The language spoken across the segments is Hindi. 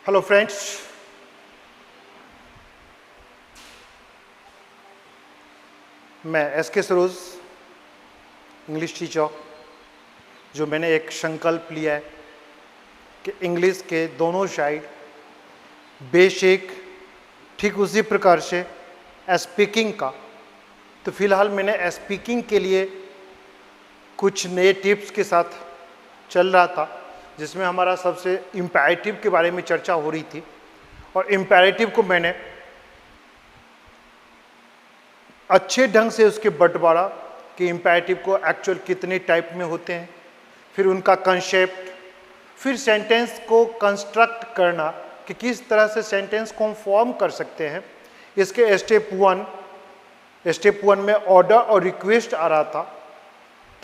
हेलो फ्रेंड्स, मैं एस.के. सरोज, इंग्लिश टीचर, जो मैंने एक संकल्प लिया है कि इंग्लिश के दोनों साइड बेसिक ठीक उसी प्रकार से स्पीकिंग का, तो फिलहाल मैंने स्पीकिंग के लिए कुछ नए टिप्स के साथ चल रहा था, जिसमें हमारा सबसे इम्पेरेटिव के बारे में चर्चा हो रही थी। और इम्पेरेटिव को मैंने अच्छे ढंग से उसके बंटवारा कि इम्पेरेटिव को एक्चुअल कितने टाइप में होते हैं, फिर उनका कंसेप्ट, फिर सेंटेंस को कंस्ट्रक्ट करना कि किस तरह से सेंटेंस को हम फॉर्म कर सकते हैं। इसके स्टेप वन में ऑर्डर और रिक्वेस्ट आ रहा था,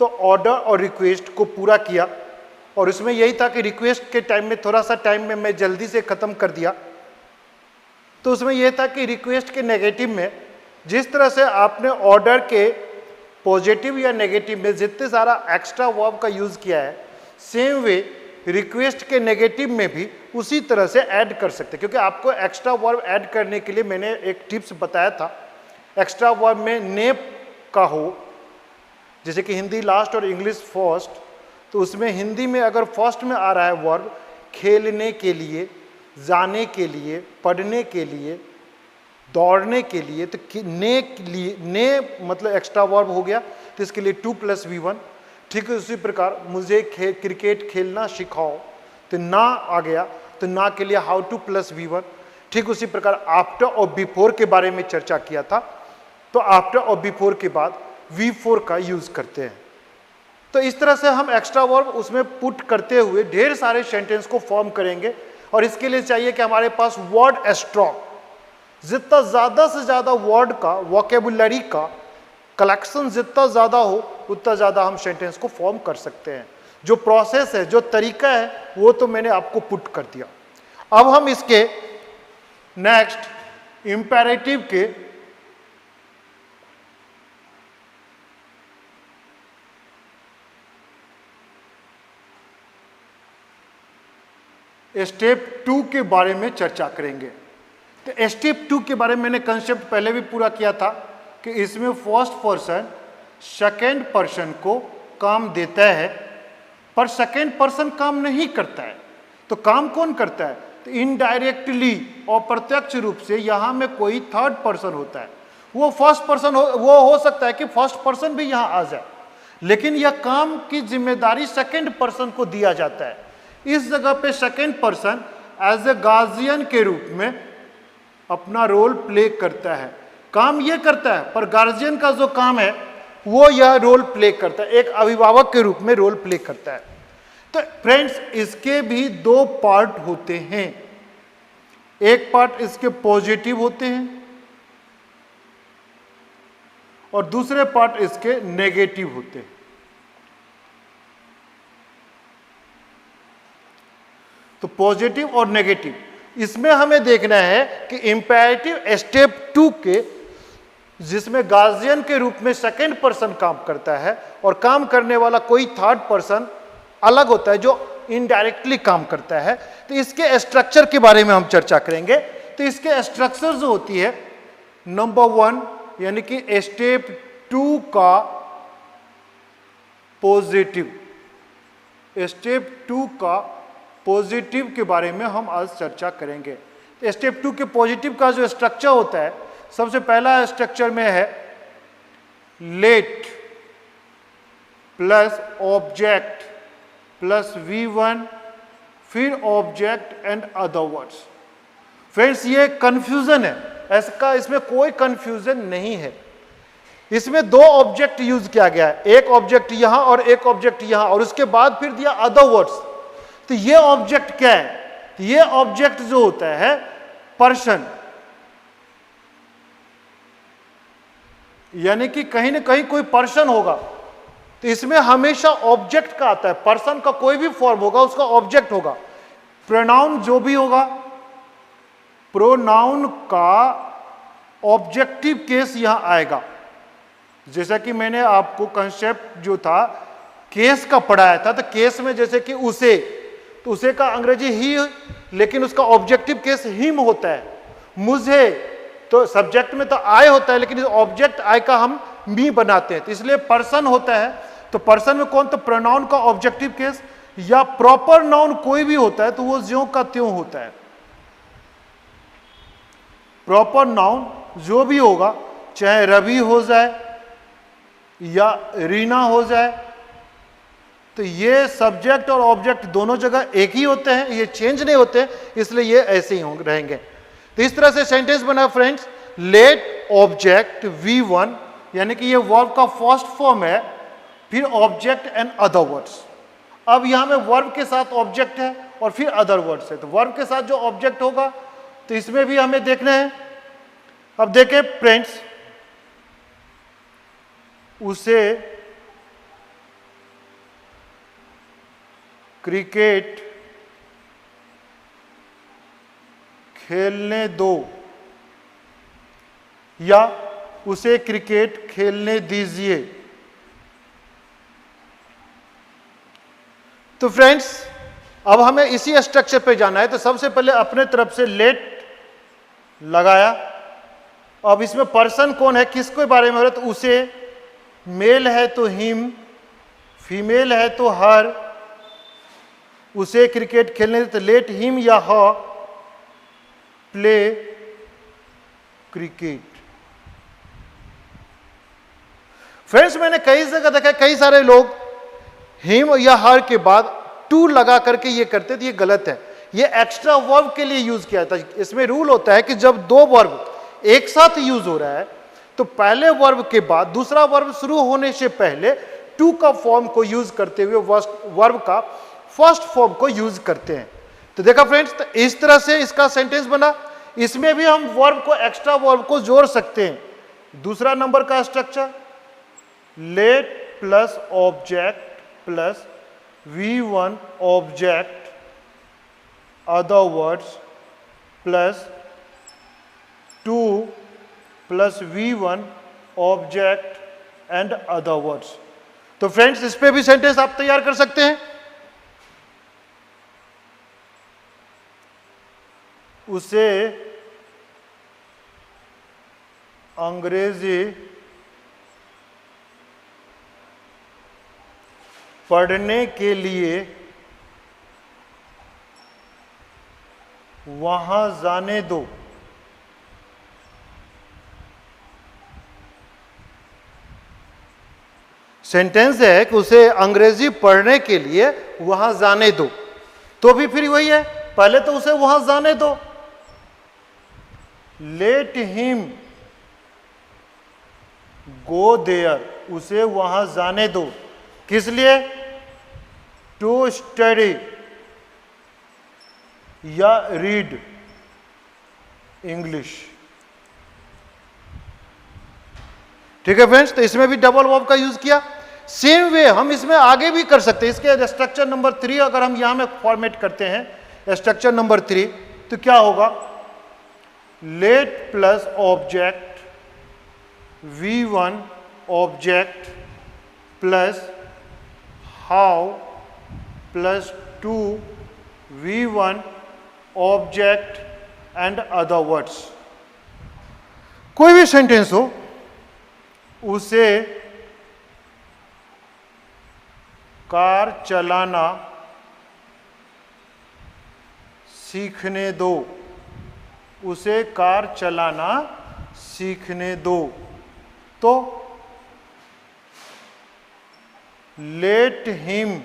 तो ऑर्डर और रिक्वेस्ट को पूरा किया। और उसमें यही था कि रिक्वेस्ट के टाइम में थोड़ा सा टाइम में मैं जल्दी से ख़त्म कर दिया। तो उसमें यह था कि रिक्वेस्ट के नेगेटिव में जिस तरह से आपने ऑर्डर के पॉजिटिव या नेगेटिव में जितने सारा एक्स्ट्रा वर्ब का यूज़ किया है, सेम वे रिक्वेस्ट के नेगेटिव में भी उसी तरह से ऐड कर सकते हैं। क्योंकि आपको एक्स्ट्रा वर्ब ऐड करने के लिए मैंने एक टिप्स बताया था। एक्स्ट्रा वर्ब में ने का हो, जैसे कि हिंदी लास्ट और इंग्लिश फर्स्ट, तो उसमें हिंदी में अगर फर्स्ट में आ रहा है वर्ब खेलने के लिए, जाने के लिए, पढ़ने के लिए, दौड़ने के लिए, तो ने मतलब एक्स्ट्रा वर्ब हो गया, तो इसके लिए 2 + V1। ठीक है, उसी प्रकार मुझे क्रिकेट खेलना सिखाओ, तो ना आ गया, तो ना के लिए हाउ टू + V1। ठीक उसी प्रकार आफ्टर और बिफोर के बारे में चर्चा किया था, तो आफ्टर और बिफोर के बाद V4 का यूज करते हैं। तो इस तरह से हम एक्स्ट्रा वर्ब उसमें पुट करते हुए ढेर सारे सेंटेंस को फॉर्म करेंगे। और इसके लिए चाहिए कि हमारे पास वर्ड स्टॉक, जितना ज़्यादा से ज़्यादा वर्ड का, वोकेबुलरी का कलेक्शन जितना ज़्यादा हो, उतना ज़्यादा हम सेंटेंस को फॉर्म कर सकते हैं। जो प्रोसेस है, जो तरीका है, वो तो मैंने आपको पुट कर दिया। अब हम इसके नेक्स्ट इम्पेरेटिव के स्टेप 2 के बारे में चर्चा करेंगे। तो स्टेप 2 के बारे में मैंने कंसेप्ट पहले भी पूरा किया था कि इसमें फर्स्ट पर्सन सेकेंड पर्सन को काम देता है, पर सेकेंड पर्सन काम नहीं करता है। तो काम कौन करता है? तो इनडायरेक्टली और प्रत्यक्ष रूप से यहाँ में कोई थर्ड पर्सन होता है। वो फर्स्ट पर्सन वो हो सकता है कि फर्स्ट पर्सन भी यहाँ आ जाए, लेकिन यह काम की जिम्मेदारी सेकेंड पर्सन को दिया जाता है। इस जगह पे second person as a guardian के रूप में अपना रोल प्ले करता है। काम ये करता है, पर गार्जियन का जो काम है वो यह रोल प्ले करता है, एक अभिभावक के रूप में रोल प्ले करता है। तो फ्रेंड्स, इसके भी 2 पार्ट होते हैं। एक पार्ट इसके पॉजिटिव होते हैं और दूसरे पार्ट इसके नेगेटिव होते हैं। तो पॉजिटिव और नेगेटिव, इसमें हमें देखना है कि इंपेरेटिव स्टेप 2 के, जिसमें गार्जियन के रूप में सेकेंड पर्सन काम करता है और काम करने वाला कोई थर्ड पर्सन अलग होता है जो इनडायरेक्टली काम करता है। तो इसके स्ट्रक्चर के बारे में हम चर्चा करेंगे। तो इसके स्ट्रक्चर जो होती है, नंबर 1 यानी कि स्टेप 2 का पॉजिटिव, स्टेप 2 का पॉजिटिव के बारे में हम आज चर्चा करेंगे। तो स्टेप 2 के पॉजिटिव का जो स्ट्रक्चर होता है, सबसे पहला स्ट्रक्चर में है late plus object plus V1, फिर object and other words. Friends, ये कंफ्यूजन है, ऐसा इसमें कोई कंफ्यूजन नहीं है। इसमें 2 ऑब्जेक्ट यूज किया गया है, एक ऑब्जेक्ट यहां और एक ऑब्जेक्ट यहां, और उसके बाद फिर दिया अदर वर्ड्स। तो ये ऑब्जेक्ट क्या है? ये ऑब्जेक्ट जो होता है पर्सन, यानी कि कहीं ना कहीं कोई पर्सन होगा, तो इसमें हमेशा ऑब्जेक्ट का आता है। पर्सन का कोई भी फॉर्म होगा उसका ऑब्जेक्ट होगा। प्रोनाउन जो भी होगा, प्रोनाउन का ऑब्जेक्टिव केस यहां आएगा। जैसा कि मैंने आपको कंसेप्ट जो था केस का पढ़ाया था, तो केस में जैसे कि उसे, तो उसे का अंग्रेजी ही, लेकिन उसका ऑब्जेक्टिव केस हिम होता है। मुझे तो सब्जेक्ट में तो आई होता है, लेकिन ऑब्जेक्ट आई का हम मी बनाते हैं, तो इसलिए पर्सन होता है। तो पर्सन में कौन, तो प्रोनाउन का ऑब्जेक्टिव केस या प्रॉपर नाउन कोई भी होता है तो वो ज्यों का त्यों होता है। प्रॉपर नाउन जो भी होगा, चाहे रवि हो जाए या रीना हो जाए, तो ये सब्जेक्ट और ऑब्जेक्ट दोनों जगह एक ही होते हैं, ये चेंज नहीं होते, इसलिए ये ऐसे ही रहेंगे। तो इस तरह से सेंटेंस बना फ्रेंड्स, लेट ऑब्जेक्ट V1, यानी कि ये वर्ब का फर्स्ट फॉर्म है, फिर ऑब्जेक्ट एंड अदर वर्ड्स। अब यहां में वर्ब के साथ ऑब्जेक्ट है और फिर अदर वर्ड्स है, तो वर्ब के साथ जो ऑब्जेक्ट होगा तो इसमें भी हमें देखना है। अब देखें फ्रेंड्स, उसे क्रिकेट खेलने दो या उसे क्रिकेट खेलने दीजिए। तो फ्रेंड्स, अब हमें इसी स्ट्रक्चर पे जाना है, तो सबसे पहले अपने तरफ से लेट लगाया। अब इसमें पर्सन कौन है, किसके बारे में हो रहा है, तो उसे, मेल है तो हिम, फीमेल है तो हर, उसे क्रिकेट खेलने, तो लेट हिम या हर प्ले क्रिकेट। फ्रेंड्स, मैंने कई जगह देखा, कई सारे लोग हिम या हर के बाद टू लगा करके ये करते थे, ये गलत है। ये एक्स्ट्रा वर्ब के लिए यूज किया था। इसमें रूल होता है कि जब दो वर्ब एक साथ यूज हो रहा है तो पहले वर्ब के बाद दूसरा वर्ब शुरू होने से पहले टू का फॉर्म को यूज करते हुए वर्ब का फर्स्ट फॉर्म को यूज करते हैं। तो देखा फ्रेंड्स, तो इस तरह से इसका सेंटेंस बना। इसमें भी हम वर्ब को, एक्स्ट्रा वर्ब को जोड़ सकते हैं। दूसरा नंबर का structure, late plus object plus V1 object other words plus 2 plus V1 object and other words. तो फ्रेंड्स, इस पे भी सेंटेंस आप तैयार कर सकते हैं। उसे अंग्रेजी पढ़ने के लिए वहां जाने दो। सेंटेंस है कि उसे अंग्रेजी पढ़ने के लिए वहां जाने दो, तो भी फिर वही है, पहले तो उसे वहां जाने दो। लेट हिम गो देयर, उसे वहां जाने दो, किस लिए, टू स्टडी या रीड इंग्लिश। ठीक है फ्रेंड्स, तो इसमें भी डबल वर्ब का यूज किया। सेम वे हम इसमें आगे भी कर सकते हैं। इसके स्ट्रक्चर नंबर 3 अगर हम यहां में फॉर्मेट करते हैं, स्ट्रक्चर नंबर 3, तो क्या होगा, late plus object V1 object plus how plus 2 V1 object and other words. कोई भी सेंटेंस हो, उसे कार चलाना सीखने दो, उसे कार चलाना सीखने दो। तो लेट हिम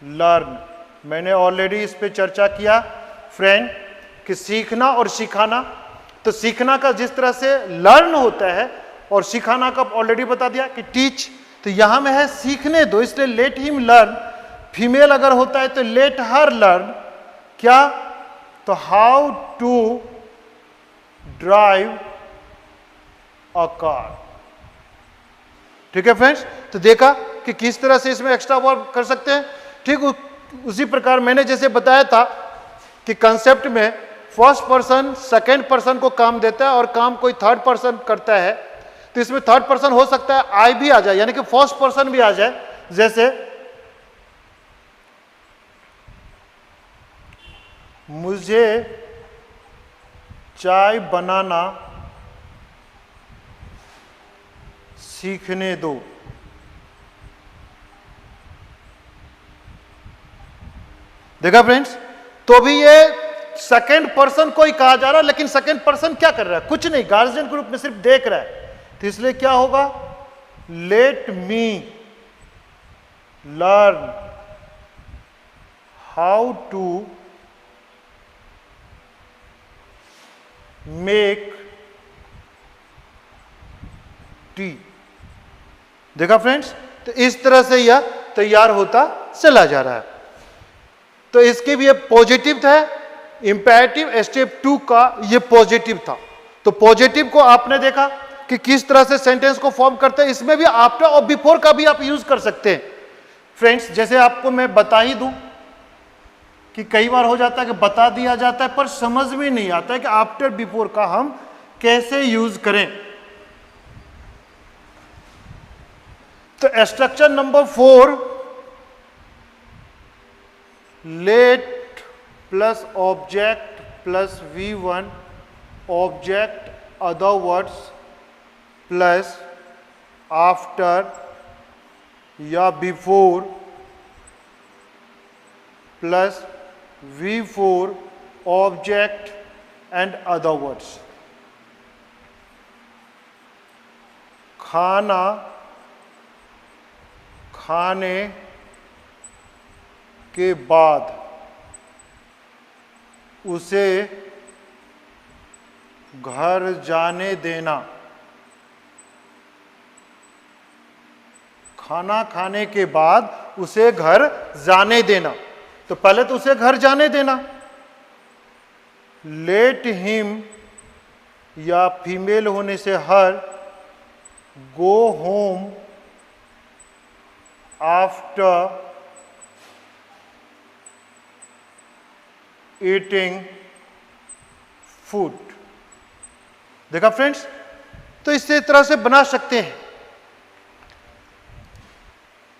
लर्न, मैंने ऑलरेडी इस पे चर्चा किया फ्रेंड कि सीखना और सिखाना, तो सीखना का जिस तरह से लर्न होता है और सिखाना का ऑलरेडी बता दिया कि टीच, तो यहां में है सीखने दो, इसलिए लेट हिम लर्न। फीमेल अगर होता है तो लेट हर लर्न क्या, तो how to drive a car. ठीक है फ्रेंड्स, तो देखा कि किस तरह से इसमें एक्स्ट्रा वर्ब कर सकते हैं। ठीक उसी प्रकार मैंने जैसे बताया था कि कंसेप्ट में फर्स्ट पर्सन सेकंड पर्सन को काम देता है और काम कोई थर्ड पर्सन करता है, तो इसमें थर्ड पर्सन हो सकता है आई भी आ जाए, यानी कि फर्स्ट पर्सन भी आ जाए। जैसे मुझे चाय बनाना सीखने दो। देखा फ्रेंड्स, तो भी ये सेकंड पर्सन को ही कहा जा रहा है, लेकिन सेकंड पर्सन क्या कर रहा है? कुछ नहीं, गार्जियन के रूप में सिर्फ देख रहा है। तो इसलिए क्या होगा? Let me learn how to make tea. देखा फ्रेंड्स, तो इस तरह से यह तैयार होता चला जा रहा है। तो इसके भी ये पॉजिटिव था, इंपैरेटिव स्टेप 2 का ये पॉजिटिव था। तो पॉजिटिव को आपने देखा कि किस तरह से सेंटेंस को फॉर्म करते हैं। इसमें भी आफ्टर और बिफोर का भी आप यूज कर सकते हैं फ्रेंड्स। जैसे आपको मैं बता ही दूं कि कई बार हो जाता है कि बता दिया जाता है पर समझ में नहीं आता है कि आफ्टर बिफोर का हम कैसे यूज करें। तो structure number 4, let plus object plus V1 object other words plus after या before plus V4 object and other words. खाना खाने के बाद उसे घर जाने देना। खाना खाने के बाद उसे घर जाने देना। तो पहले तो उसे घर जाने देना। लेट हिम या फीमेल होने से her go home after eating food. देखा फ्रेंड्स, तो इसी तरह से बना सकते हैं।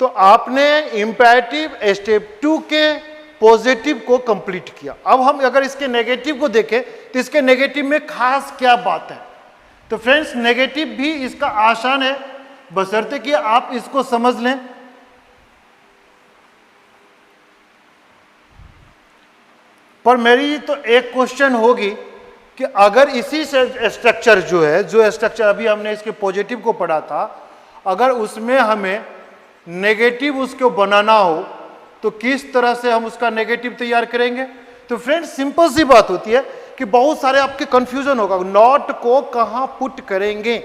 तो आपने इंपैरेटिव स्टेप 2 के पॉजिटिव को कंप्लीट किया। अब हम अगर इसके नेगेटिव को देखें तो इसके नेगेटिव में खास क्या बात है? तो फ्रेंड्स, नेगेटिव भी इसका आसान है, बशर्ते कि आप इसको समझ लें। पर मेरी तो एक क्वेश्चन होगी कि अगर इसी से स्ट्रक्चर जो स्ट्रक्चर अभी हमने इसके पॉजिटिव को पढ़ा था, अगर उसमें हमें नेगेटिव उसको बनाना हो तो किस तरह से हम उसका नेगेटिव तैयार करेंगे? तो फ्रेंड्स, सिंपल सी बात होती है कि बहुत सारे आपके कंफ्यूजन होगा, नॉट को कहां पुट करेंगे।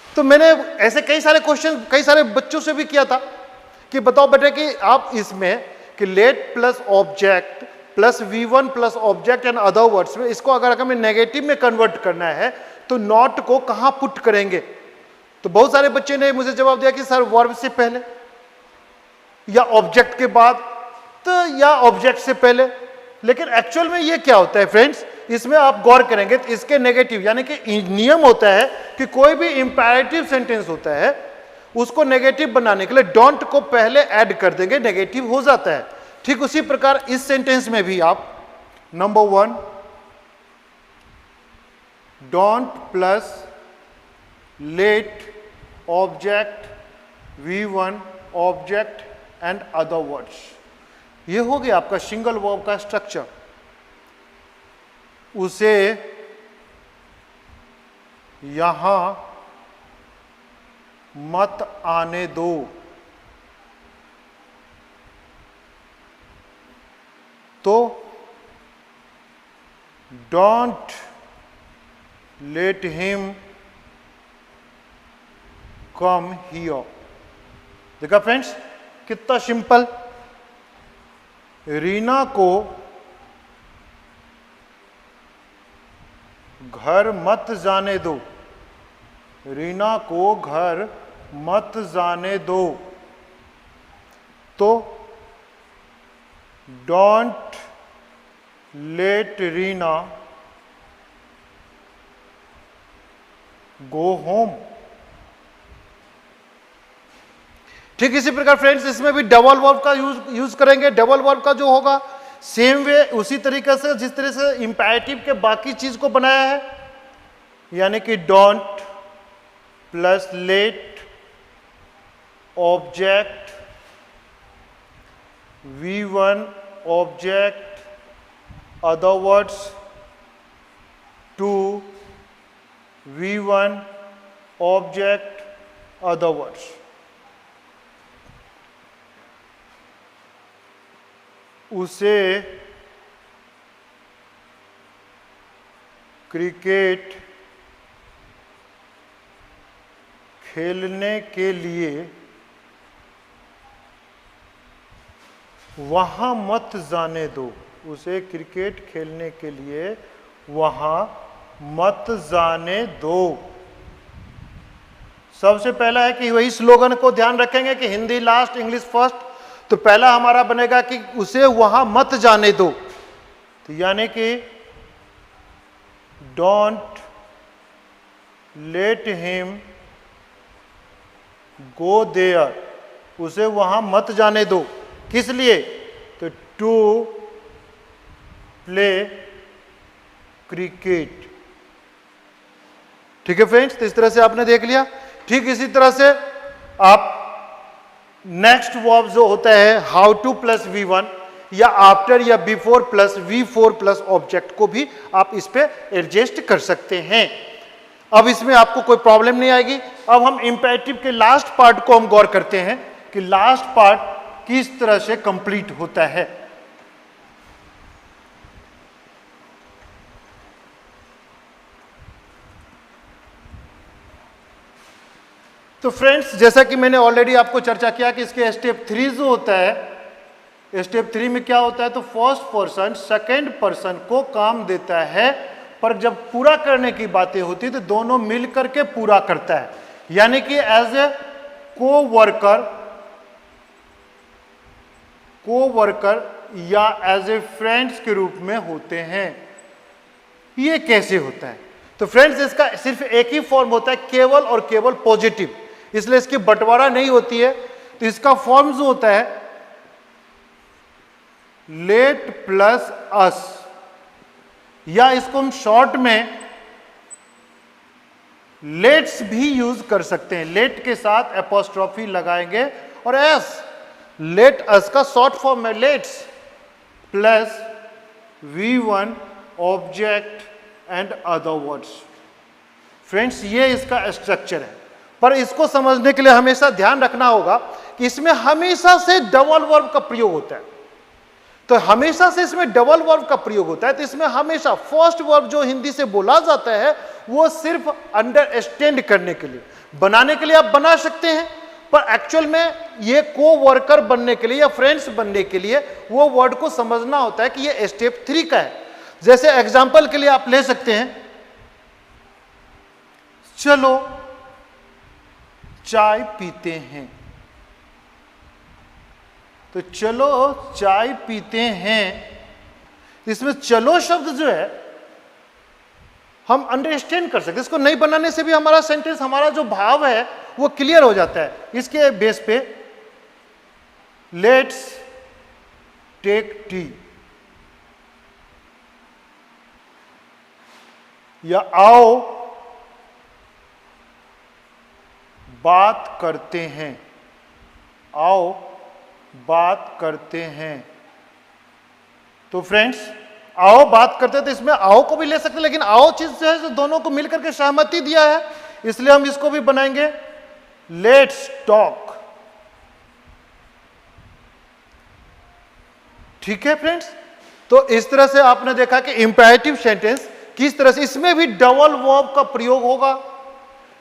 तो मैंने ऐसे कई सारे क्वेश्चन कई सारे बच्चों से भी किया था कि बताओ बेटे कि आप इसमें कि late plus object plus V1 plus object and other words में इसको अगर हमें नेगेटिव में कन्वर्ट करना है तो नॉट को कहां पुट करेंगे? तो बहुत सारे बच्चे ने मुझे जवाब दिया कि सर वर्ब से पहले या ऑब्जेक्ट के बाद, तो या ऑब्जेक्ट से पहले। लेकिन एक्चुअल में ये क्या होता है फ्रेंड्स, इसमें आप गौर करेंगे तो इसके नेगेटिव यानी कि नियम होता है कि कोई भी इंपैरेटिव सेंटेंस होता है उसको नेगेटिव बनाने के लिए डोंट को पहले ऐड कर देंगे, नेगेटिव हो जाता है। ठीक उसी प्रकार इस सेंटेंस में भी आप number 1 don't plus let object V1 object and other words, ये हो गया आपका सिंगल वर्ब का स्ट्रक्चर। उसे यहां मत आने दो। तो don't let him come here. देखा फ्रेंड्स, कितना सिंपल। रीना को घर मत जाने दो। रीना को घर मत जाने दो। तो don't let Reena go home. ठीक इसी प्रकार फ्रेंड्स, इसमें भी डबल वर्ब का यूज करेंगे। डबल वर्ब का जो होगा सेम वे उसी तरीके से जिस तरह से इंपैरेटिव के बाकी चीज को बनाया है, यानी कि don't plus let object V1 object other words to V1 object other words. उसे क्रिकेट खेलने के लिए वहां मत जाने दो। उसे क्रिकेट खेलने के लिए वहां मत जाने दो। सबसे पहला है कि वही स्लोगन को ध्यान रखेंगे कि हिंदी लास्ट इंग्लिश फर्स्ट। तो पहला हमारा बनेगा कि उसे वहां मत जाने दो, तो यानी कि don't let him go there. उसे वहां मत जाने दो, किस लिए? तो टू प्ले क्रिकेट। ठीक है फ्रेंड्स, तो इस तरह से आपने देख लिया। ठीक इसी तरह से आप नेक्स्ट वर्ब जो होता है हाउ टू प्लस V1 या आफ्टर या before plus V4 plus object को भी आप इस पे एडजस्ट कर सकते हैं। अब इसमें आपको कोई प्रॉब्लम नहीं आएगी। अब हम इंपैरेटिव के लास्ट पार्ट को हम गौर करते हैं कि लास्ट पार्ट किस तरह से कंप्लीट होता है। तो फ्रेंड्स, जैसा कि मैंने ऑलरेडी आपको चर्चा किया कि इसके स्टेप 3 जो होता है, स्टेप 3 में क्या होता है, तो फर्स्ट पर्सन सेकंड पर्सन को काम देता है, पर जब पूरा करने की बातें होती है तो दोनों मिल करके पूरा करता है। यानी कि एज ए को-वर्कर या एज ए फ्रेंड्स के रूप में होते हैं। ये कैसे होता है? तो फ्रेंड्स, इसका सिर्फ एक ही फॉर्म होता है, केवल और केवल पॉजिटिव, इसलिए इसकी बंटवारा नहीं होती है। तो इसका फॉर्म जो होता है लेट प्लस अस, या इसको हम शॉर्ट में लेट्स भी यूज कर सकते हैं। लेट के साथ एपोस्ट्रोफी लगाएंगे और एस, लेट अस का शॉर्ट फॉर्म है let's plus V1 object and other words. Friends, ये इसका स्ट्रक्चर है, पर इसको समझने के लिए हमेशा ध्यान रखना होगा कि इसमें हमेशा से डबल वर्ब का प्रयोग होता है। तो हमेशा से इसमें डबल वर्ब का प्रयोग होता है, तो इसमें हमेशा फर्स्ट वर्ब जो हिंदी से बोला जाता है वो सिर्फ अंडरस्टैंड करने के लिए, बनाने के लिए आप बना सकते हैं, पर एक्चुअल में ये को वर्कर बनने के लिए या फ्रेंड्स बनने के लिए वो वर्ड को समझना होता है कि ये स्टेप 3 का है। जैसे एग्जांपल के लिए आप ले सकते हैं, चलो चाय पीते हैं। तो चलो चाय पीते हैं, इसमें चलो शब्द जो है हम अंडरस्टैंड कर सकते हैं। इसको नहीं बनाने से भी हमारा सेंटेंस, हमारा जो भाव है वो क्लियर हो जाता है। इसके बेस पे लेट्स टेक टी या आओ बात करते हैं, आओ बात करते हैं। तो फ्रेंड्स, आओ बात करते हैं, तो इसमें आओ को भी ले सकते हैं, लेकिन आओ चीज जो है जो दोनों को मिलकर के सहमति दिया है, इसलिए हम इसको भी बनाएंगे लेट्स टॉक। ठीक है फ्रेंड्स, तो इस तरह से आपने देखा कि इंपैरेटिव सेंटेंस किस तरह से, इसमें भी डबल वर्ब का प्रयोग होगा।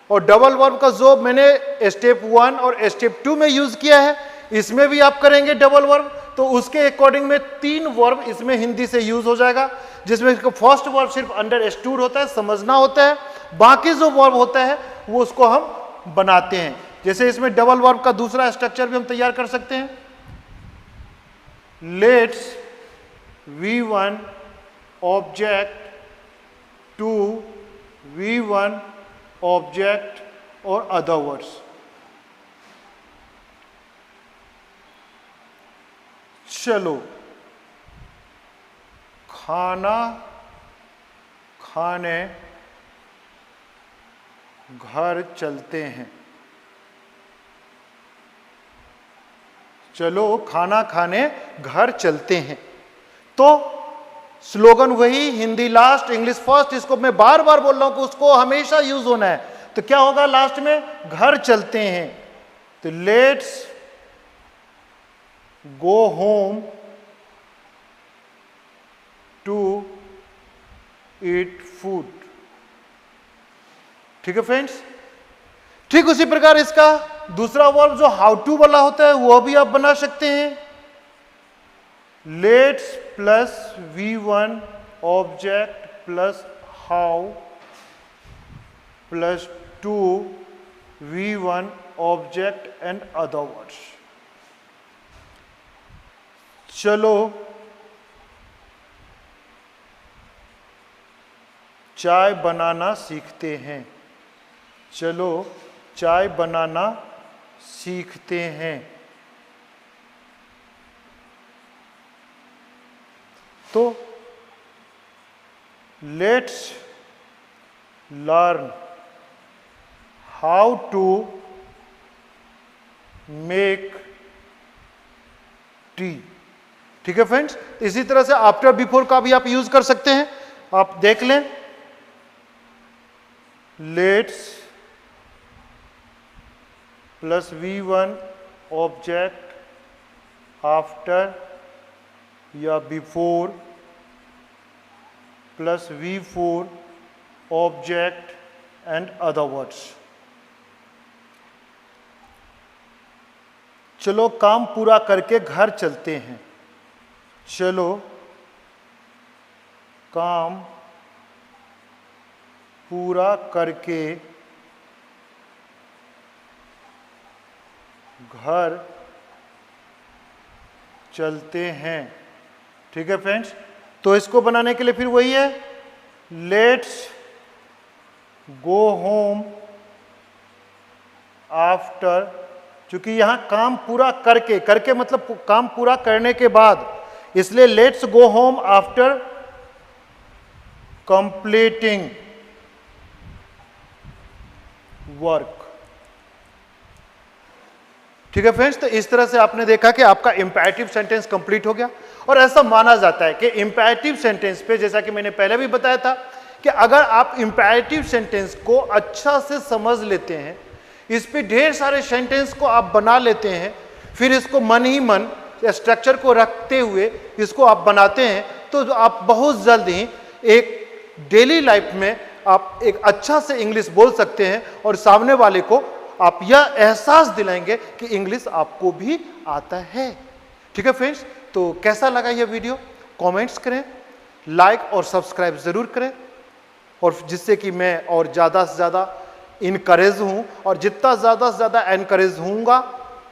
और डबल वर्ब का जो मैंने स्टेप 1 और स्टेप 2 में यूज किया है, इसमें भी आप करेंगे डबल वर्ब, तो उसके अकॉर्डिंग में 3 वर्ब इसमें हिंदी से यूज हो जाएगा, जिसमें फर्स्ट वर्ब सिर्फ अंडरस्टूड होता है, समझना होता है, बाकी जो वर्ब होता है वो उसको हम बनाते हैं। जैसे इसमें डबल वर्ब का दूसरा स्ट्रक्चर भी हम तैयार कर सकते हैं, let's V1 object to V1 object और अदर वर्ड्स। चलो खाना खाने घर चलते हैं। चलो खाना खाने घर चलते हैं। तो स्लोगन वही, हिंदी लास्ट इंग्लिश फर्स्ट, इसको मैं बार बार बोल रहा हूं कि उसको हमेशा यूज होना है। तो क्या होगा लास्ट में? घर चलते हैं। तो let's go home to eat food. ठीक है फ्रेंड्स। ठीक उसी प्रकार इसका दूसरा वर्ब जो हाउ टू वाला होता है वो भी आप बना सकते हैं। Let's plus V1 object plus how plus two V1 object and other words. चलो चाय बनाना सीखते हैं। चलो चाय बनाना सीखते हैं। तो let's learn how to make tea. ठीक है फ्रेंड्स। इसी तरह से आफ्टर बिफोर का भी आप यूज कर सकते हैं। आप देख लें, let's plus V1 object after या before plus V4 object and other words. चलो काम पूरा करके घर चलते हैं। चलो काम पूरा करके घर चलते हैं। ठीक है फ्रेंड्स। तो इसको बनाने के लिए फिर वही है, लेट्स गो होम आफ्टर, क्योंकि यहां काम पूरा करके, करके मतलब काम पूरा करने के बाद, इसलिए let's go home after completing work. ठीक है फ्रेंड्स। तो इस तरह से आपने देखा कि आपका इंपैरेटिव सेंटेंस कंप्लीट हो गया। और ऐसा माना जाता है कि इंपैरेटिव सेंटेंस पे, जैसा कि मैंने पहले भी बताया था, कि अगर आप इंपैरेटिव सेंटेंस को अच्छा से समझ लेते हैं, इस पे ढेर सारे सेंटेंस को आप बना लेते हैं, फिर इसको मन ही मन स्ट्रक्चर को रखते हुए इसको आप बनाते हैं, तो आप बहुत जल्द ही एक डेली लाइफ में आप एक अच्छा से इंग्लिश बोल सकते हैं और सामने वाले को आप यह एहसास दिलाएंगे कि इंग्लिश आपको भी आता है। ठीक है फ्रेंड्स। तो कैसा लगा यह वीडियो? कमेंट्स करें, लाइक और सब्सक्राइब जरूर करें, और जिससे कि मैं और ज़्यादा से ज़्यादा इनकरेज हूँ, और जितना ज़्यादा से ज़्यादा एनकरेज होऊंगा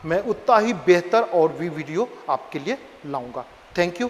मैं उतना ही बेहतर और भी वीडियो आपके लिए लाऊंगा। Thank you.